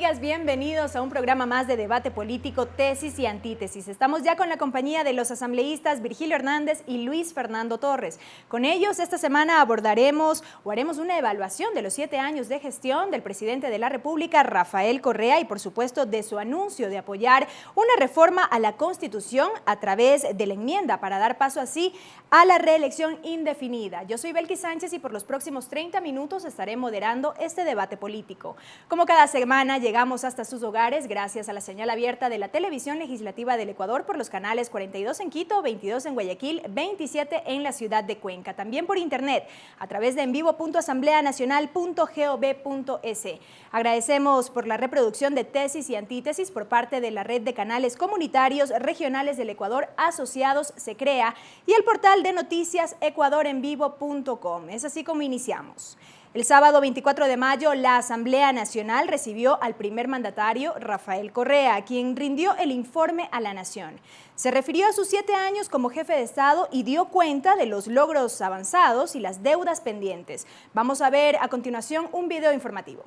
días, bienvenidos a un programa más de debate político, tesis y antítesis. Estamos ya con la compañía de los asambleístas Virgilio Hernández y Luis Fernando Torres. Con ellos esta semana abordaremos o haremos una evaluación de los 7 años de gestión del presidente de la República, Rafael Correa, y por supuesto de su anuncio de apoyar una reforma a la Constitución a través de la enmienda para dar paso así a la reelección indefinida. Yo soy Belkis Sánchez y por los próximos 30 minutos estaré moderando este debate político. Como cada semana llegamos hasta sus hogares gracias a la señal abierta de la Televisión Legislativa del Ecuador por los canales 42 en Quito, 22 en Guayaquil, 27 en la ciudad de Cuenca. También por internet a través de envivo.asambleanacional.gov.es. Agradecemos por la reproducción de tesis y antítesis por parte de la red de canales comunitarios regionales del Ecuador asociados SECREA y el portal de noticias ecuadorenvivo.com. Es así como iniciamos. El sábado 24 de mayo, la Asamblea Nacional recibió al primer mandatario, Rafael Correa, quien rindió el informe a la Nación. Se refirió a sus 7 años como jefe de Estado y dio cuenta de los logros avanzados y las deudas pendientes. Vamos a ver a continuación un video informativo.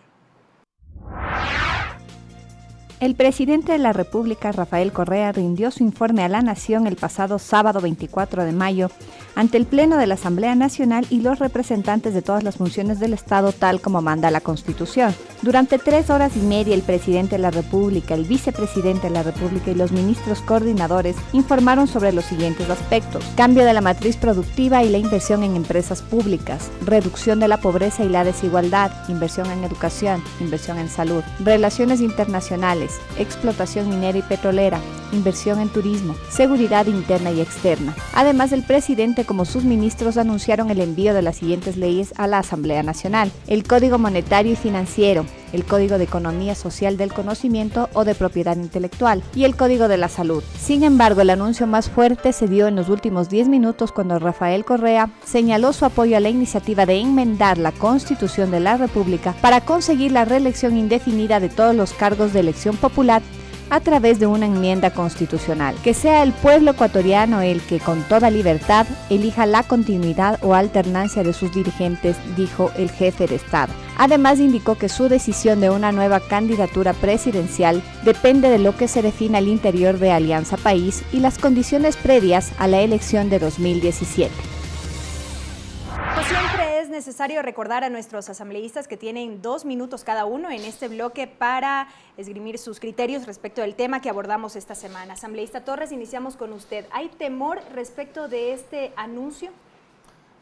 El presidente de la República, Rafael Correa, rindió su informe a la Nación el pasado sábado 24 de mayo ante el Pleno de la Asamblea Nacional y los representantes de todas las funciones del Estado, tal como manda la Constitución. Durante 3 horas y media, el presidente de la República, el vicepresidente de la República y los ministros coordinadores informaron sobre los siguientes aspectos: cambio de la matriz productiva y la inversión en empresas públicas, reducción de la pobreza y la desigualdad, inversión en educación, inversión en salud, relaciones internacionales, explotación minera y petrolera, inversión en turismo, seguridad interna y externa. Además, el presidente como sus ministros anunciaron el envío de las siguientes leyes a la Asamblea Nacional: el Código Monetario y Financiero, el Código de Economía Social del Conocimiento o de Propiedad Intelectual y el Código de la Salud. Sin embargo, el anuncio más fuerte se dio en los últimos 10 minutos cuando Rafael Correa señaló su apoyo a la iniciativa de enmendar la Constitución de la República para conseguir la reelección indefinida de todos los cargos de elección popular a través de una enmienda constitucional. Que sea el pueblo ecuatoriano el que, con toda libertad, elija la continuidad o alternancia de sus dirigentes, dijo el jefe de Estado. Además, indicó que su decisión de una nueva candidatura presidencial depende de lo que se defina al interior de Alianza País y las condiciones previas a la elección de 2017. Siempre es necesario recordar a nuestros asambleístas que tienen 2 minutos cada uno en este bloque para esgrimir sus criterios respecto del tema que abordamos esta semana. Asambleísta Torres, iniciamos con usted. ¿Hay temor respecto de este anuncio?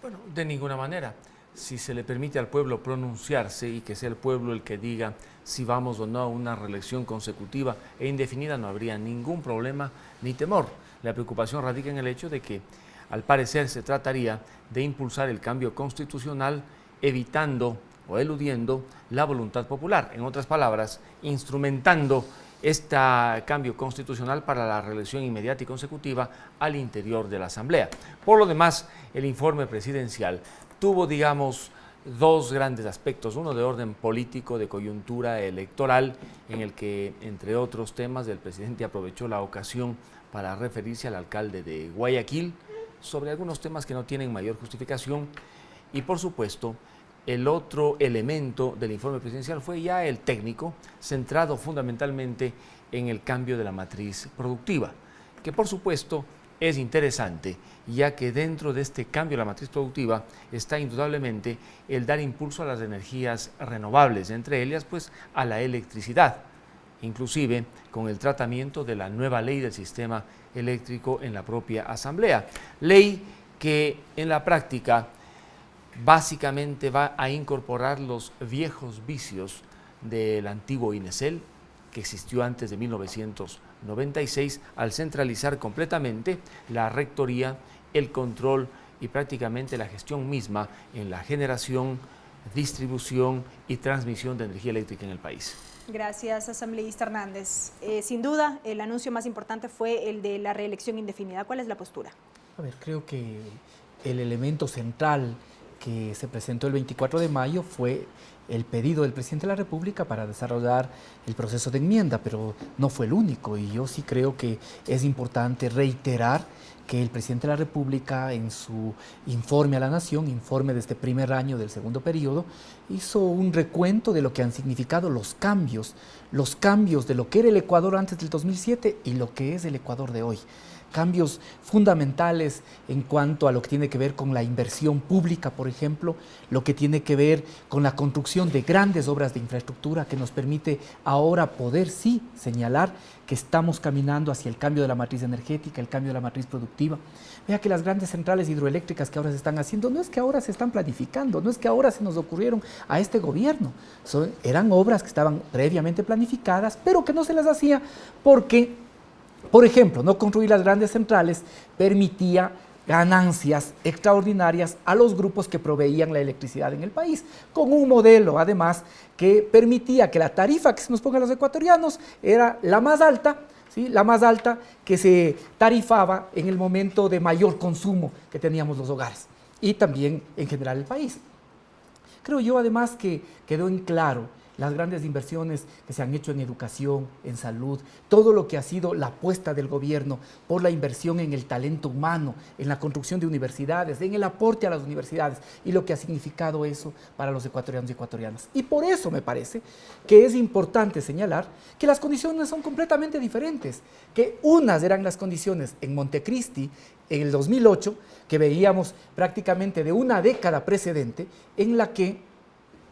Bueno, de ninguna manera. Si se le permite al pueblo pronunciarse y que sea el pueblo el que diga si vamos o no a una reelección consecutiva e indefinida, no habría ningún problema ni temor. La preocupación radica en el hecho de que, al parecer, se trataría de impulsar el cambio constitucional evitando o eludiendo la voluntad popular. En otras palabras, instrumentando este cambio constitucional para la reelección inmediata y consecutiva al interior de la Asamblea. Por lo demás, el informe presidencial tuvo, digamos, 2 grandes aspectos, uno de orden político, de coyuntura electoral, en el que, entre otros temas, el presidente aprovechó la ocasión para referirse al alcalde de Guayaquil sobre algunos temas que no tienen mayor justificación, y por supuesto el otro elemento del informe presidencial fue ya el técnico, centrado fundamentalmente en el cambio de la matriz productiva, que por supuesto es interesante, ya que dentro de este cambio de la matriz productiva está indudablemente el dar impulso a las energías renovables, entre ellas pues a la electricidad, inclusive con el tratamiento de la nueva ley del sistema eléctrico en la propia Asamblea. Ley que en la práctica básicamente va a incorporar los viejos vicios del antiguo INESEL, que existió antes de 1996, al centralizar completamente la rectoría, el control y prácticamente la gestión misma en la generación, distribución y transmisión de energía eléctrica en el país. Gracias, asambleísta Hernández. Sin duda, el anuncio más importante fue el de la reelección indefinida. ¿Cuál es la postura? A ver, creo que el elemento central que se presentó el 24 de mayo fue el pedido del presidente de la República para desarrollar el proceso de enmienda, pero no fue el único, y yo sí creo que es importante reiterar que el presidente de la República, en su informe a la Nación, informe de este primer año del segundo periodo, hizo un recuento de lo que han significado los cambios de lo que era el Ecuador antes del 2007 y lo que es el Ecuador de hoy. Cambios fundamentales en cuanto a lo que tiene que ver con la inversión pública, por ejemplo, lo que tiene que ver con la construcción de grandes obras de infraestructura que nos permite ahora poder sí señalar que estamos caminando hacia el cambio de la matriz energética, el cambio de la matriz productiva. Vea que las grandes centrales hidroeléctricas que ahora se están haciendo, no es que ahora se están planificando, no es que ahora se nos ocurrieron a este gobierno, eran obras que estaban previamente planificadas, pero que no se las hacía porque, por ejemplo, no construir las grandes centrales permitía ganancias extraordinarias a los grupos que proveían la electricidad en el país, con un modelo además que permitía que la tarifa que se nos ponga a los ecuatorianos era la más alta, ¿sí? La más alta que se tarifaba en el momento de mayor consumo que teníamos los hogares y también en general el país. Creo yo además que quedó en claro las grandes inversiones que se han hecho en educación, en salud, todo lo que ha sido la apuesta del gobierno por la inversión en el talento humano, en la construcción de universidades, en el aporte a las universidades y lo que ha significado eso para los ecuatorianos y ecuatorianas. Y por eso me parece que es importante señalar que las condiciones son completamente diferentes, que unas eran las condiciones en Montecristi en el 2008, que veíamos prácticamente de una década precedente, en la que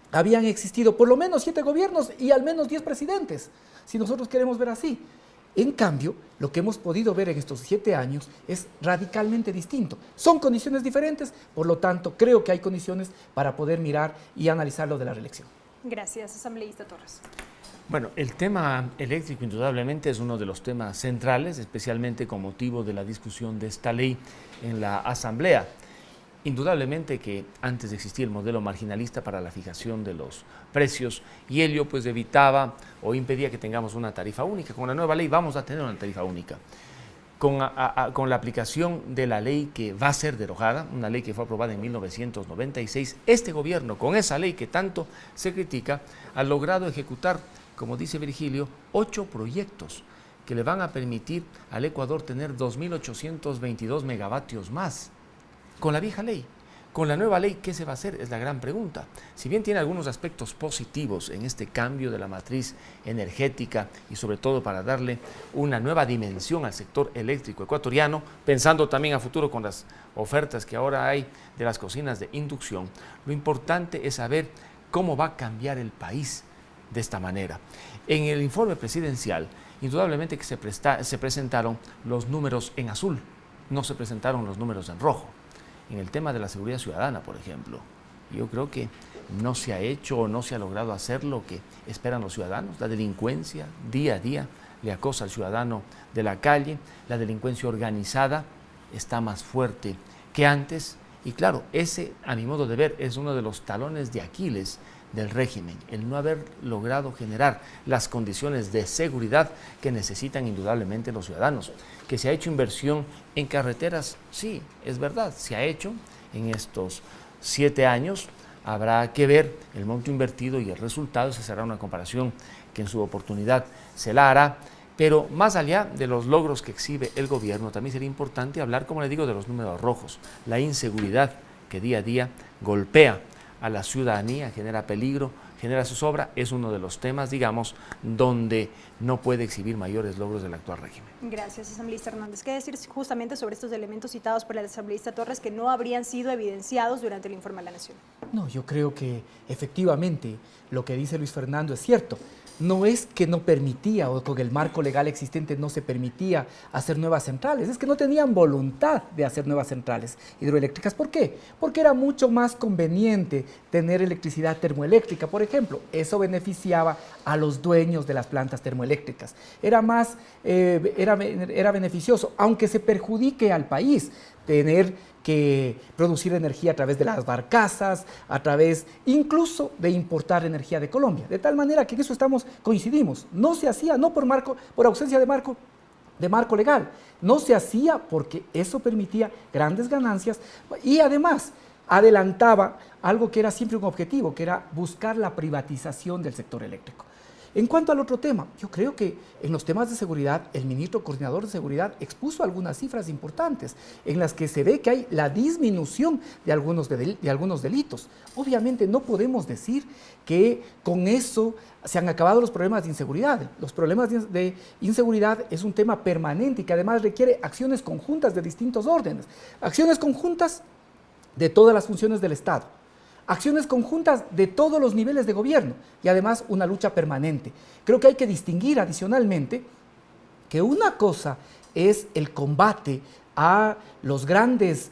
habían existido por lo menos 7 gobiernos y al menos 10 presidentes, si nosotros queremos ver así. En cambio, lo que hemos podido ver en estos 7 años es radicalmente distinto. Son condiciones diferentes, por lo tanto, creo que hay condiciones para poder mirar y analizar lo de la reelección. Gracias, asambleísta Torres. Bueno, el tema eléctrico indudablemente es uno de los temas centrales, especialmente con motivo de la discusión de esta ley en la Asamblea. Indudablemente que antes de existir el modelo marginalista para la fijación de los precios, y ello pues evitaba o impedía que tengamos una tarifa única. Con la nueva ley vamos a tener una tarifa única. Con la aplicación de la ley que va a ser derogada, una ley que fue aprobada en 1996, este gobierno, con esa ley que tanto se critica, ha logrado ejecutar, como dice Virgilio, 8 proyectos que le van a permitir al Ecuador tener 2.822 megavatios más. Con la vieja ley. Con la nueva ley, ¿qué se va a hacer? Es la gran pregunta. Si bien tiene algunos aspectos positivos en este cambio de la matriz energética y sobre todo para darle una nueva dimensión al sector eléctrico ecuatoriano, pensando también a futuro con las ofertas que ahora hay de las cocinas de inducción, lo importante es saber cómo va a cambiar el país de esta manera. En el informe presidencial, indudablemente que se presentaron los números en azul, no se presentaron los números en rojo. En el tema de la seguridad ciudadana, por ejemplo, yo creo que no se ha hecho o no se ha logrado hacer lo que esperan los ciudadanos. La delincuencia día a día le acosa al ciudadano de la calle, la delincuencia organizada está más fuerte que antes y claro, ese a mi modo de ver es uno de los talones de Aquiles del régimen, el no haber logrado generar las condiciones de seguridad que necesitan indudablemente los ciudadanos. Que se ha hecho inversión en carreteras, sí, es verdad, se ha hecho en estos 7 años, habrá que ver el monto invertido y el resultado, se hará una comparación que en su oportunidad se la hará, pero más allá de los logros que exhibe el gobierno, también sería importante hablar, como le digo, de los números rojos, la inseguridad que día a día golpea a la ciudadanía, genera peligro, genera zozobra, es uno de los temas, digamos, donde no puede exhibir mayores logros del actual régimen. Gracias, asambleísta Hernández. ¿Qué decir justamente sobre estos elementos citados por el asambleísta Torres que no habrían sido evidenciados durante el informe a la Nación? No, yo creo que efectivamente lo que dice Luis Fernando es cierto. No es que no permitía o con el marco legal existente no se permitía hacer nuevas centrales, es que no tenían voluntad de hacer nuevas centrales hidroeléctricas. ¿Por qué? Porque era mucho más conveniente tener electricidad termoeléctrica, por ejemplo. Eso beneficiaba a los dueños de las plantas termoeléctricas. Era beneficioso, aunque se perjudique al país tener que producir energía a través de las barcazas, a través incluso de importar energía de Colombia. De tal manera que en eso coincidimos. No se hacía, no por ausencia de marco legal. No se hacía porque eso permitía grandes ganancias y además adelantaba algo que era siempre un objetivo, que era buscar la privatización del sector eléctrico. En cuanto al otro tema, yo creo que en los temas de seguridad, el ministro coordinador de seguridad expuso algunas cifras importantes en las que se ve que hay la disminución de algunos delitos. Obviamente no podemos decir que con eso se han acabado los problemas de inseguridad. Los problemas de inseguridad es un tema permanente y que además requiere acciones conjuntas de distintos órdenes, acciones conjuntas de todas las funciones del Estado, acciones conjuntas de todos los niveles de gobierno y además una lucha permanente. Creo que hay que distinguir adicionalmente que una cosa es el combate a los grandes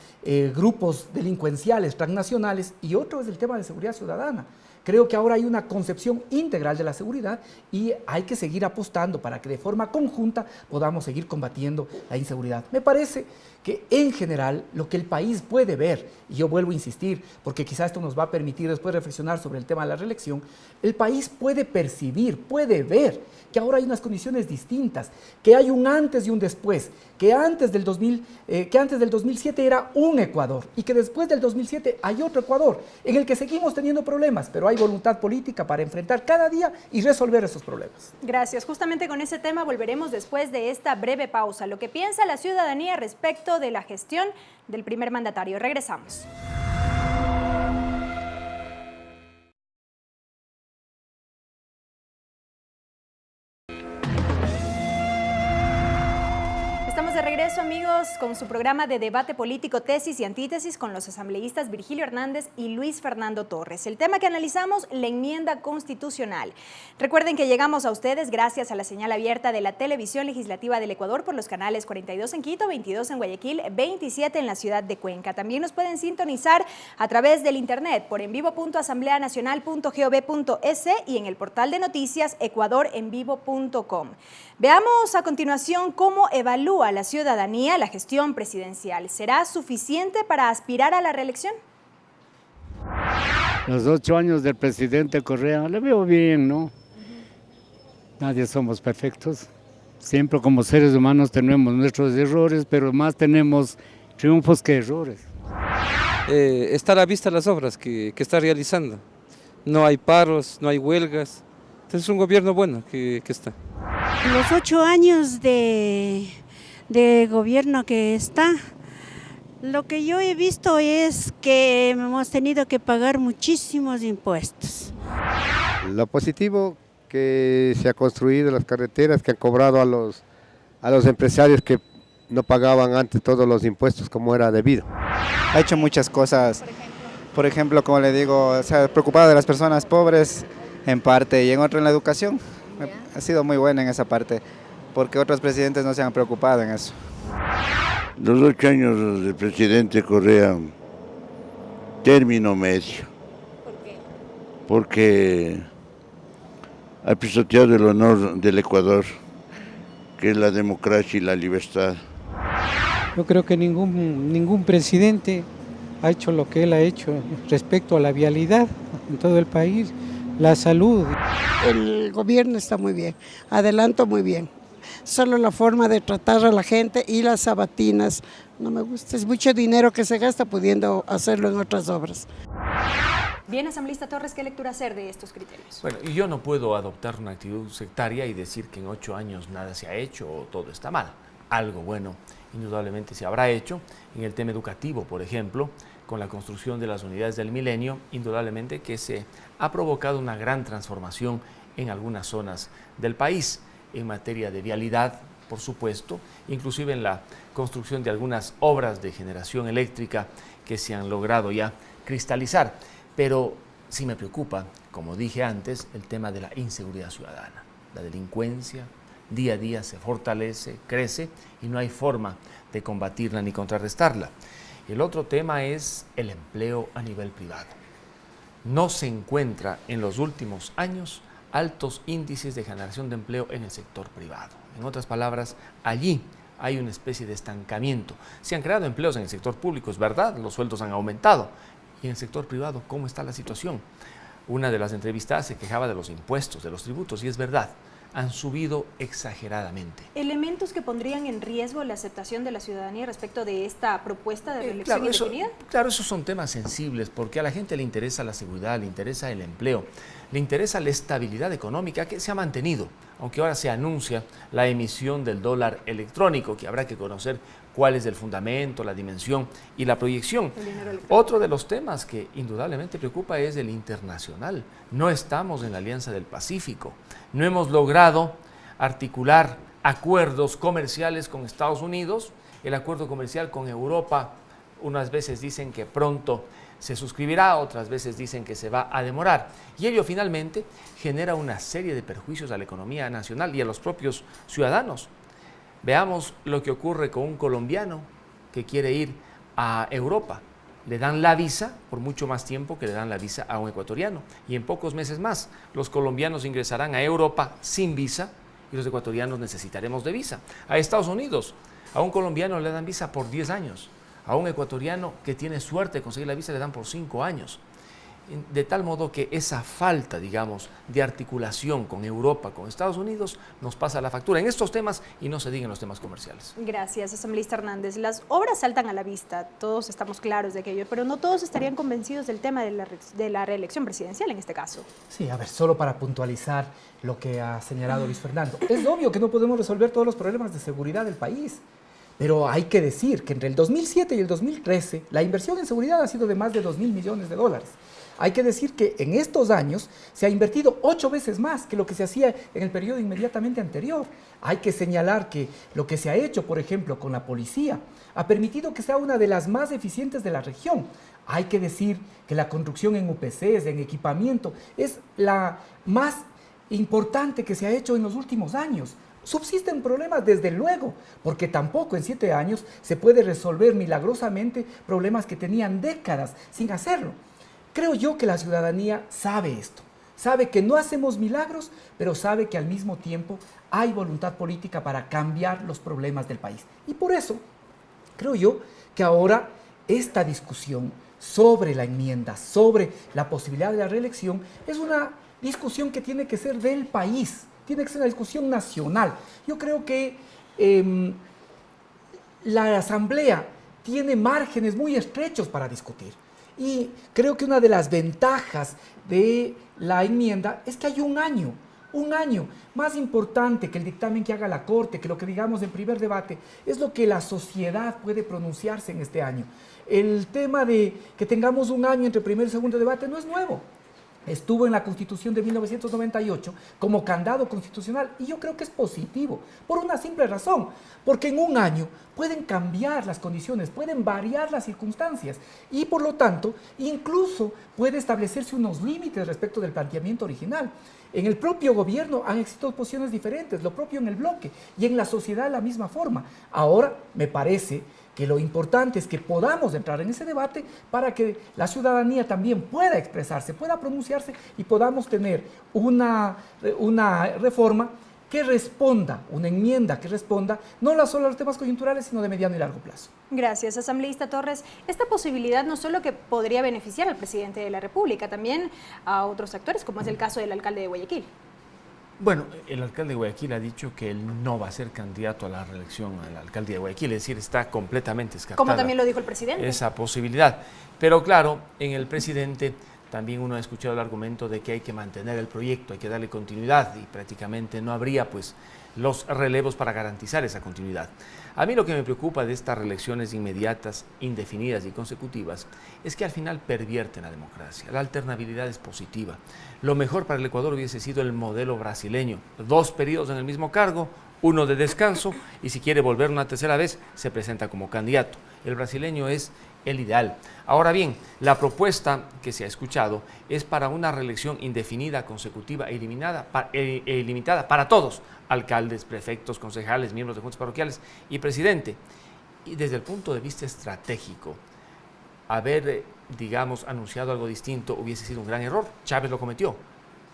grupos delincuenciales transnacionales y otro es el tema de seguridad ciudadana. Creo que ahora hay una concepción integral de la seguridad y hay que seguir apostando para que de forma conjunta podamos seguir combatiendo la inseguridad. Me parece que en general lo que el país puede ver, y yo vuelvo a insistir, porque quizás esto nos va a permitir después reflexionar sobre el tema de la reelección, el país puede percibir, puede ver que ahora hay unas condiciones distintas, que hay un antes y un después, que antes del 2007 era un Ecuador y que después del 2007 hay otro Ecuador en el que seguimos teniendo problemas, pero hay voluntad política para enfrentar cada día y resolver esos problemas. Gracias. Justamente con ese tema volveremos después de esta breve pausa. Lo que piensa la ciudadanía respecto de la gestión del primer mandatario. Regresamos. Estamos de regreso, amigos, con su programa de debate político Tesis y Antítesis con los asambleístas Virgilio Hernández y Luis Fernando Torres. El tema que analizamos, la enmienda constitucional. Recuerden que llegamos a ustedes gracias a la señal abierta de la Televisión Legislativa del Ecuador por los canales 42 en Quito, 22 en Guayaquil, 27 en la ciudad de Cuenca. También nos pueden sintonizar a través del internet por envivo.asambleanacional.gov.es y en el portal de noticias ecuadorenvivo.com. Veamos a continuación cómo evalúa la ciudadanía la gestión presidencial. ¿Será suficiente para aspirar a la reelección? Los 8 años del presidente Correa, le veo bien, ¿no? Nadie somos perfectos. Siempre como seres humanos tenemos nuestros errores, pero más tenemos triunfos que errores. Está a la vista las obras que está realizando. No hay paros, no hay huelgas. Entonces es un gobierno bueno que está. Los 8 años de gobierno que está, lo que yo he visto es que hemos tenido que pagar muchísimos impuestos. Lo positivo que se ha construido las carreteras, que han cobrado a los empresarios que no pagaban antes todos los impuestos como era debido. Ha hecho muchas cosas, por ejemplo, como le digo, se ha preocupado de las personas pobres en parte y en otra en la educación. Ha sido muy buena en esa parte, porque otros presidentes no se han preocupado en eso. Los 8 años del presidente Correa, término medio. ¿Por qué? Porque ha pisoteado el honor del Ecuador, que es la democracia y la libertad. Yo creo que ningún presidente ha hecho lo que él ha hecho respecto a la vialidad en todo el país, la salud. El gobierno está muy bien, adelanto muy bien. Solo la forma de tratar a la gente y las sabatinas no me gusta. Es mucho dinero que se gasta pudiendo hacerlo en otras obras. Bien, asambleísta Torres, ¿qué lectura hacer de estos criterios? Bueno, y yo no puedo adoptar una actitud sectaria y decir que en 8 años nada se ha hecho o todo está mal. Algo bueno indudablemente se habrá hecho en el tema educativo, por ejemplo, con la construcción de las unidades del milenio, indudablemente que se ha provocado una gran transformación en algunas zonas del país, en materia de vialidad, por supuesto, inclusive en la construcción de algunas obras de generación eléctrica que se han logrado ya cristalizar. Pero sí me preocupa, como dije antes, el tema de la inseguridad ciudadana. La delincuencia día a día se fortalece, crece y no hay forma de combatirla ni contrarrestarla. El otro tema es el empleo a nivel privado. No se encuentra en los últimos años altos índices de generación de empleo en el sector privado. En otras palabras, allí hay una especie de estancamiento. Se han creado empleos en el sector público, es verdad, los sueldos han aumentado. Y en el sector privado, ¿cómo está la situación? Una de las entrevistadas se quejaba de los impuestos, de los tributos, y es verdad. han subido exageradamente. ¿Elementos que pondrían en riesgo la aceptación de la ciudadanía respecto de esta propuesta de reelección indefinida? Claro, esos son temas sensibles porque a la gente le interesa la seguridad, le interesa el empleo, le interesa la estabilidad económica que se ha mantenido, aunque ahora se anuncia la emisión del dólar electrónico, que habrá que conocer cuál es el fundamento, la dimensión y la proyección. Otro de los temas que indudablemente preocupa es el internacional. No estamos en la Alianza del Pacífico, no hemos logrado articular acuerdos comerciales con Estados Unidos, el acuerdo comercial con Europa, unas veces dicen que pronto se suscribirá, otras veces dicen que se va a demorar. Y ello finalmente genera una serie de perjuicios a la economía nacional y a los propios ciudadanos. Veamos lo que ocurre con un colombiano que quiere ir a Europa. Le dan la visa por mucho más tiempo que le dan la visa a un ecuatoriano. Y en pocos meses más, los colombianos ingresarán a Europa sin visa y los ecuatorianos necesitaremos de visa. A Estados Unidos, a un colombiano le dan visa por 10 años. A un ecuatoriano que tiene suerte de conseguir la visa le dan por 5 años. De tal modo que esa falta, digamos, de articulación con Europa, con Estados Unidos, nos pasa la factura en estos temas y no se diga en los temas comerciales. Gracias, asambleísta Hernández. Las obras saltan a la vista, todos estamos claros de aquello, pero no todos estarían convencidos del tema de la reelección presidencial en este caso. Sí, a ver, solo para puntualizar lo que ha señalado Luis Fernando. Es obvio que no podemos resolver todos los problemas de seguridad del país. Pero hay que decir que entre el 2007 y el 2013 la inversión en seguridad ha sido de más de 2.000 millones de dólares. Hay que decir que en estos años se ha invertido 8 veces más que lo que se hacía en el periodo inmediatamente anterior. Hay que señalar que lo que se ha hecho, por ejemplo, con la policía, ha permitido que sea una de las más eficientes de la región. Hay que decir que la construcción en UPCs, en equipamiento, es la más importante que se ha hecho en los últimos años. Subsisten problemas, desde luego, porque tampoco en 7 años se puede resolver milagrosamente problemas que tenían décadas sin hacerlo. Creo yo que la ciudadanía sabe esto, sabe que no hacemos milagros, pero sabe que al mismo tiempo hay voluntad política para cambiar los problemas del país. Y por eso, creo yo que ahora esta discusión sobre la enmienda, sobre la posibilidad de la reelección, es una discusión que tiene que ser del país, tiene que ser una discusión nacional. Yo creo que la Asamblea tiene márgenes muy estrechos para discutir. Y creo que una de las ventajas de la enmienda es que hay un año más importante que el dictamen que haga la Corte, que lo que digamos en primer debate, es lo que la sociedad puede pronunciarse en este año. El tema de que tengamos un año entre primer y segundo debate no es nuevo. Estuvo en la Constitución de 1998 como candado constitucional y yo creo que es positivo, por una simple razón, porque en un año pueden cambiar las condiciones, pueden variar las circunstancias y por lo tanto incluso puede establecerse unos límites respecto del planteamiento original. En el propio gobierno han existido posiciones diferentes, lo propio en el bloque y en la sociedad de la misma forma. Ahora me parece que lo importante es que podamos entrar en ese debate para que la ciudadanía también pueda expresarse, pueda pronunciarse y podamos tener una reforma que responda, una enmienda que responda no solo a los temas coyunturales, sino de mediano y largo plazo. Gracias, asambleísta Torres. Esta posibilidad no solo que podría beneficiar al presidente de la República, también a otros actores, como es el caso del alcalde de Guayaquil. Bueno, el alcalde de Guayaquil ha dicho que él no va a ser candidato a la reelección al alcalde de Guayaquil, es decir, está completamente descartada. Como también lo dijo el presidente. Esa posibilidad. Pero claro, en el presidente también uno ha escuchado el argumento de que hay que mantener el proyecto, hay que darle continuidad y prácticamente no habría pues los relevos para garantizar esa continuidad. A mí lo que me preocupa de estas reelecciones inmediatas, indefinidas y consecutivas es que al final pervierten la democracia. La alternabilidad es positiva. Lo mejor para el Ecuador hubiese sido el modelo brasileño. 2 periodos en el mismo cargo, 1 de descanso y si quiere volver una tercera vez se presenta como candidato. El brasileño es el ideal. Ahora bien, la propuesta que se ha escuchado es para una reelección indefinida, consecutiva e ilimitada para todos, alcaldes, prefectos, concejales, miembros de juntas parroquiales y presidente. Y desde el punto de vista estratégico, haber, digamos, anunciado algo distinto hubiese sido un gran error. Chávez lo cometió.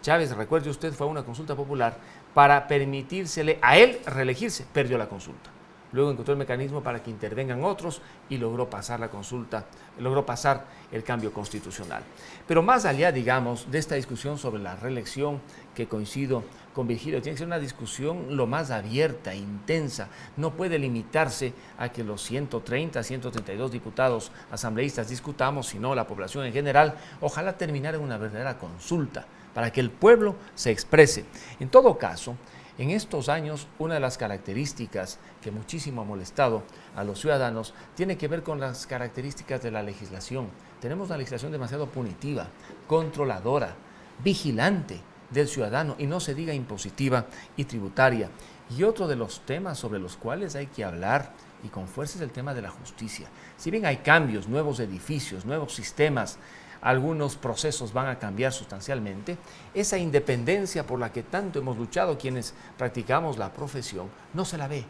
Chávez, recuerde usted, fue a una consulta popular para permitírsele a él reelegirse. Perdió la consulta. luego encontró el mecanismo para que intervengan otros y logró pasar la consulta, logró pasar el cambio constitucional. Pero más allá, digamos, de esta discusión sobre la reelección, que coincido con Virgilio, tiene que ser una discusión lo más abierta, intensa, no puede limitarse a que los 130, 132 diputados asambleístas discutamos, sino la población en general, ojalá terminar en una verdadera consulta, para que el pueblo se exprese. En todo caso, en estos años, una de las características que muchísimo ha molestado a los ciudadanos tiene que ver con las características de la legislación. Tenemos una legislación demasiado punitiva, controladora, vigilante del ciudadano, y no se diga impositiva y tributaria. Y otro de los temas sobre los cuales hay que hablar y con fuerza es el tema de la justicia. Si bien hay cambios, nuevos edificios, nuevos sistemas, algunos procesos van a cambiar sustancialmente, esa independencia por la que tanto hemos luchado quienes practicamos la profesión, no se la ve.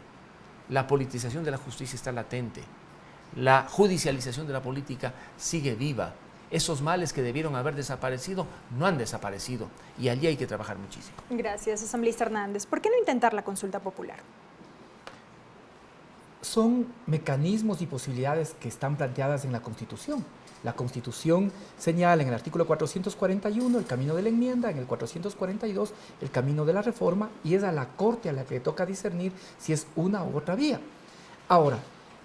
La politización de la justicia está latente. La judicialización de la política sigue viva. Esos males que debieron haber desaparecido no han desaparecido y allí hay que trabajar muchísimo. Gracias, asambleísta Hernández. ¿Por qué no intentar la consulta popular? Son mecanismos y posibilidades que están planteadas en la Constitución. La Constitución señala en el artículo 441 el camino de la enmienda, en el 442 el camino de la reforma, y es a la Corte a la que le toca discernir si es una u otra vía. Ahora,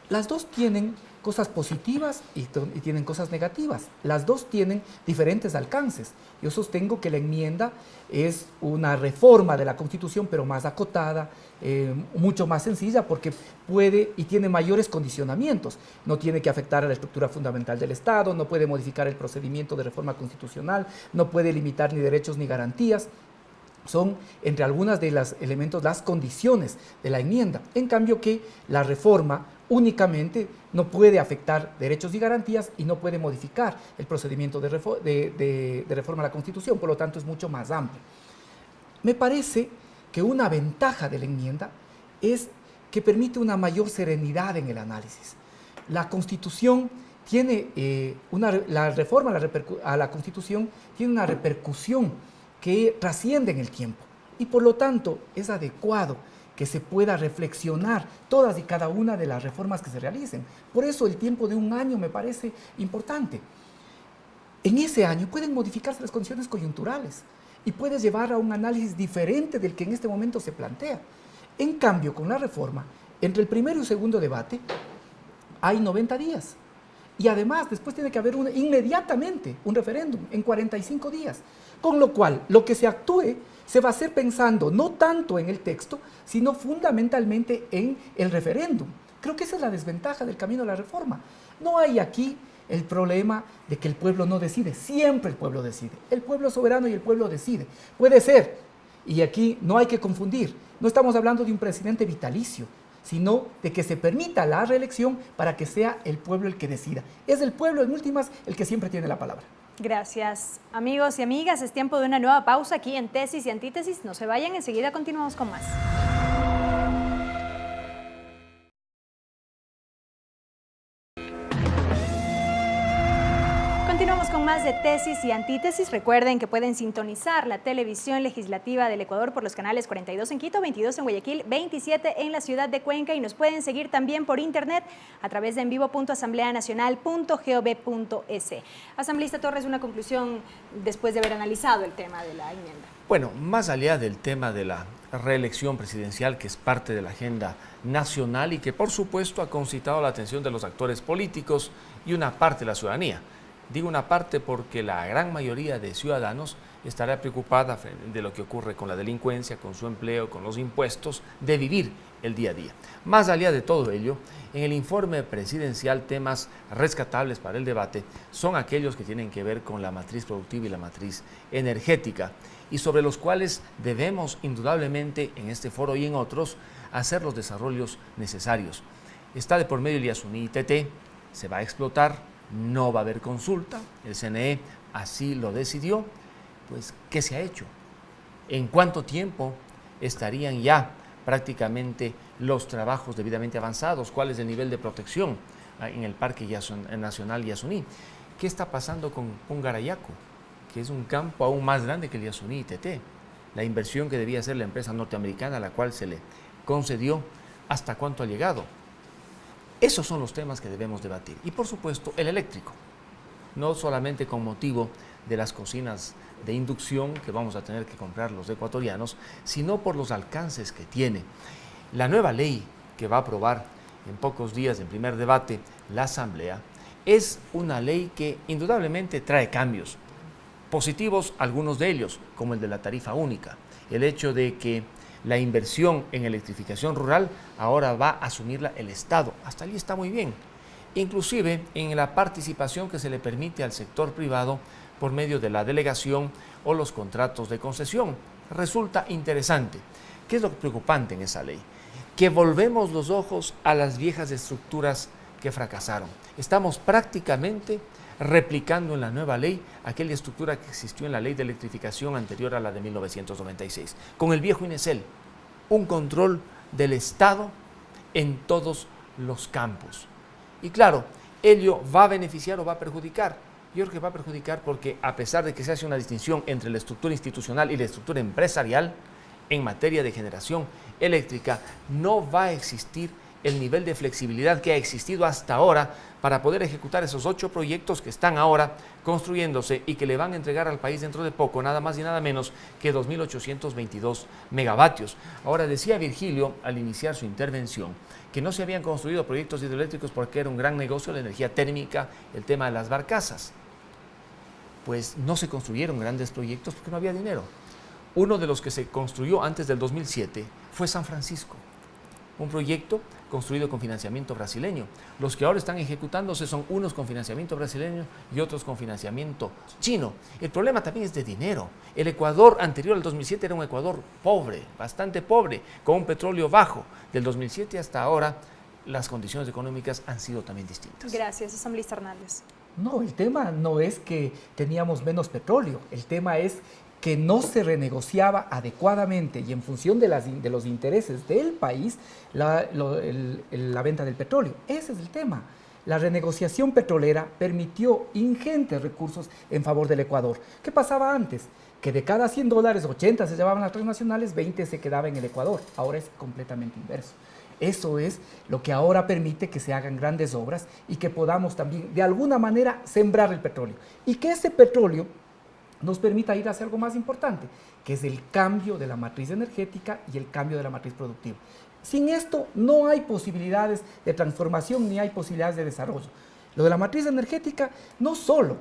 las dos tienen cosas positivas y tienen cosas negativas. Las dos tienen diferentes alcances. Yo sostengo que la enmienda es una reforma de la Constitución, pero más acotada, mucho más sencilla, porque puede y tiene mayores condicionamientos. No tiene que afectar a la estructura fundamental del Estado, no puede modificar el procedimiento de reforma constitucional, no puede limitar ni derechos ni garantías. Son, entre algunas de los elementos, las condiciones de la enmienda. En cambio que la reforma únicamente no puede afectar derechos y garantías y no puede modificar el procedimiento de reforma a la Constitución, por lo tanto es mucho más amplio. Me parece que una ventaja de la enmienda es que permite una mayor serenidad en el análisis. La Constitución tiene, la reforma a la Constitución tiene una repercusión que trasciende en el tiempo y por lo tanto es adecuado que se pueda reflexionar todas y cada una de las reformas que se realicen. Por eso el tiempo de un año me parece importante. En ese año pueden modificarse las condiciones coyunturales y puedes llevar a un análisis diferente del que en este momento se plantea. En cambio, con la reforma, entre el primero y el segundo debate hay 90 días. Y además, después tiene que haber inmediatamente un referéndum en 45 días. Con lo cual, lo que se actúe se va a hacer pensando no tanto en el texto, sino fundamentalmente en el referéndum. Creo que esa es la desventaja del camino de la reforma. No hay aquí el problema de que el pueblo no decide. Siempre el pueblo decide. El pueblo es soberano y el pueblo decide. Puede ser, y aquí no hay que confundir, no estamos hablando de un presidente vitalicio, sino de que se permita la reelección para que sea el pueblo el que decida. Es el pueblo, en últimas, el que siempre tiene la palabra. Gracias, amigos y amigas. Es tiempo de una nueva pausa aquí en Tesis y Antítesis. No se vayan, enseguida continuamos con más. Continuamos con más de Tesis y Antítesis. Recuerden que pueden sintonizar la televisión legislativa del Ecuador por los canales 42 en Quito, 22 en Guayaquil, 27 en la ciudad de Cuenca y nos pueden seguir también por internet a través de envivo.asambleanacional.gov.es. Asambleísta Torres, una conclusión después de haber analizado el tema de la enmienda. Bueno, más allá del tema de la reelección presidencial, que es parte de la agenda nacional y que por supuesto ha concitado la atención de los actores políticos y una parte de la ciudadanía. Digo una parte porque la gran mayoría de ciudadanos estará preocupada de lo que ocurre con la delincuencia, con su empleo, con los impuestos, de vivir el día a día. Más allá de todo ello, en el informe presidencial temas rescatables para el debate son aquellos que tienen que ver con la matriz productiva y la matriz energética y sobre los cuales debemos indudablemente en este foro y en otros hacer los desarrollos necesarios. Está de por medio el Yasuní ITT, se va a explotar. No va a haber consulta, el CNE así lo decidió, pues ¿qué se ha hecho? ¿En cuánto tiempo estarían ya prácticamente los trabajos debidamente avanzados? ¿Cuál es el nivel de protección en el Parque Nacional Yasuní? ¿Qué está pasando con Pungarayacu, que es un campo aún más grande que el Yasuní ITT? La inversión que debía hacer la empresa norteamericana, a la cual se le concedió ¿Hasta cuánto ha llegado? Esos son los temas que debemos debatir. Y por supuesto, el eléctrico. No solamente con motivo de las cocinas de inducción que vamos a tener que comprar los ecuatorianos, sino por los alcances que tiene. La nueva ley que va a aprobar en pocos días en primer debate la Asamblea es una ley que indudablemente trae cambios positivos, algunos de ellos, como el de la tarifa única. El hecho de que la inversión en electrificación rural ahora va a asumirla el Estado. Hasta allí está muy bien. Inclusive en la participación que se le permite al sector privado por medio de la delegación o los contratos de concesión. Resulta interesante. ¿Qué es lo preocupante en esa ley? Que volvemos los ojos a las viejas estructuras que fracasaron. Estamos prácticamente replicando en la nueva ley aquella estructura que existió en la ley de electrificación anterior a la de 1996, con el viejo INESEL, un control del Estado en todos los campos. Y claro, ello va a beneficiar o va a perjudicar. Yo creo que va a perjudicar porque a pesar de que se hace una distinción entre la estructura institucional y la estructura empresarial, en materia de generación eléctrica no va a existir el nivel de flexibilidad que ha existido hasta ahora para poder ejecutar esos 8 proyectos que están ahora construyéndose y que le van a entregar al país dentro de poco, nada más y nada menos que 2.822 megavatios. Ahora decía Virgilio al iniciar su intervención que no se habían construido proyectos hidroeléctricos porque era un gran negocio la energía térmica, el tema de las barcazas. Pues no se construyeron grandes proyectos porque no había dinero. Uno de los que se construyó antes del 2007 fue San Francisco, un proyecto construido con financiamiento brasileño. Los que ahora están ejecutándose son unos con financiamiento brasileño y otros con financiamiento chino. El problema también es de dinero. El Ecuador anterior al 2007 era un Ecuador pobre, bastante pobre, con un petróleo bajo. Del 2007 hasta ahora, las condiciones económicas han sido también distintas. Gracias, asambleísta Hernández. No, el tema no es que teníamos menos petróleo, el tema es que no se renegociaba adecuadamente y en función de los intereses del país la venta del petróleo. Ese es el tema. La renegociación petrolera permitió ingentes recursos en favor del Ecuador. ¿Qué pasaba antes? Que de cada $100, 80 se llevaban a las transnacionales, 20 se quedaba en el Ecuador. Ahora es completamente inverso. Eso es lo que ahora permite que se hagan grandes obras y que podamos también, de alguna manera, sembrar el petróleo. Y que ese petróleo nos permita ir hacia algo más importante, que es el cambio de la matriz energética y el cambio de la matriz productiva. Sin esto no hay posibilidades de transformación ni hay posibilidades de desarrollo. Lo de la matriz energética no solo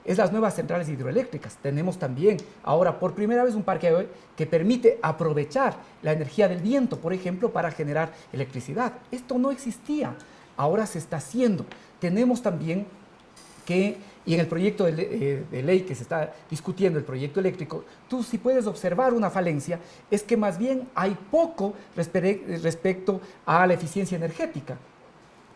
es las nuevas centrales hidroeléctricas, tenemos también ahora por primera vez un parque que permite aprovechar la energía del viento, por ejemplo, para generar electricidad. Esto no existía, ahora se está haciendo. Tenemos también y en el proyecto de ley que se está discutiendo, el proyecto eléctrico, tú si puedes observar una falencia, es que más bien hay poco respecto a la eficiencia energética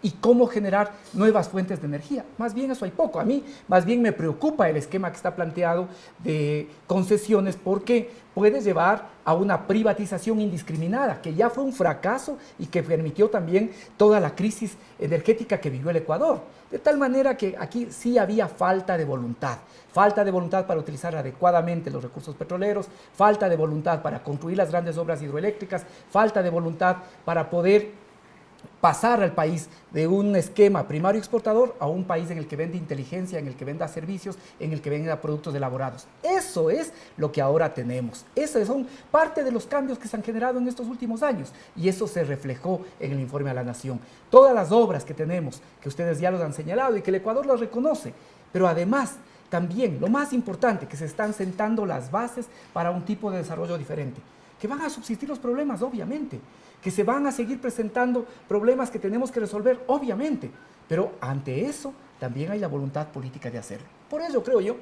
y cómo generar nuevas fuentes de energía. Más bien eso hay poco. A mí más bien me preocupa el esquema que está planteado de concesiones porque puede llevar a una privatización indiscriminada, que ya fue un fracaso y que permitió también toda la crisis energética que vivió el Ecuador. De tal manera que aquí sí había falta de voluntad para utilizar adecuadamente los recursos petroleros, falta de voluntad para construir las grandes obras hidroeléctricas, falta de voluntad para poder pasar al país de un esquema primario exportador a un país en el que vende inteligencia, en el que venda servicios, en el que venda productos elaborados. Eso es lo que ahora tenemos. Esos son parte de los cambios que se han generado en estos últimos años y eso se reflejó en el informe a la Nación. Todas las obras que tenemos, que ustedes ya los han señalado y que el Ecuador las reconoce, pero además también lo más importante, que se están sentando las bases para un tipo de desarrollo diferente. Que van a subsistir los problemas, obviamente, que se van a seguir presentando problemas que tenemos que resolver, obviamente, pero ante eso también hay la voluntad política de hacerlo. Por eso creo yo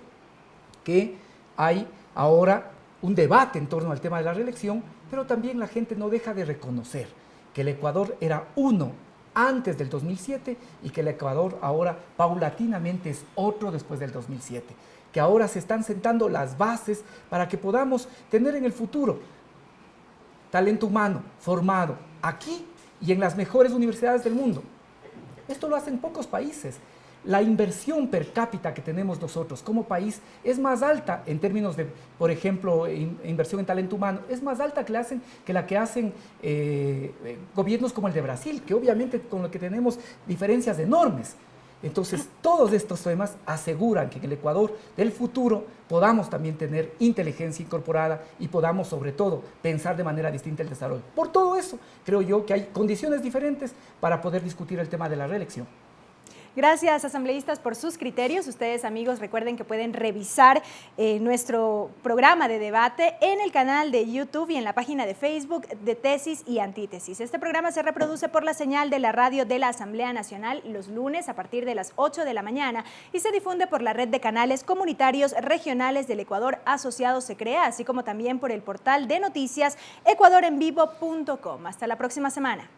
que hay ahora un debate en torno al tema de la reelección, pero también la gente no deja de reconocer que el Ecuador era uno antes del 2007 y que el Ecuador ahora paulatinamente es otro después del 2007, que ahora se están sentando las bases para que podamos tener en el futuro talento humano formado aquí y en las mejores universidades del mundo. Esto lo hacen pocos países. la inversión per cápita que tenemos nosotros como país es más alta en términos de, por ejemplo, inversión en talento humano, es más alta que la que hacen gobiernos como el de Brasil, que obviamente con lo que tenemos diferencias enormes. Entonces, todos estos temas aseguran que en el Ecuador del futuro podamos también tener inteligencia incorporada y podamos, sobre todo, pensar de manera distinta el desarrollo. Por todo eso, creo yo que hay condiciones diferentes para poder discutir el tema de la reelección. Gracias, asambleístas, por sus criterios. Ustedes, amigos, recuerden que pueden revisar nuestro programa de debate en el canal de YouTube y en la página de Facebook de Tesis y Antítesis. Este programa se reproduce por la señal de la radio de la Asamblea Nacional los lunes a partir de las 8 de la mañana y se difunde por la red de canales comunitarios regionales del Ecuador asociados Se Crea, así como también por el portal de noticias ecuadorenvivo.com. Hasta la próxima semana.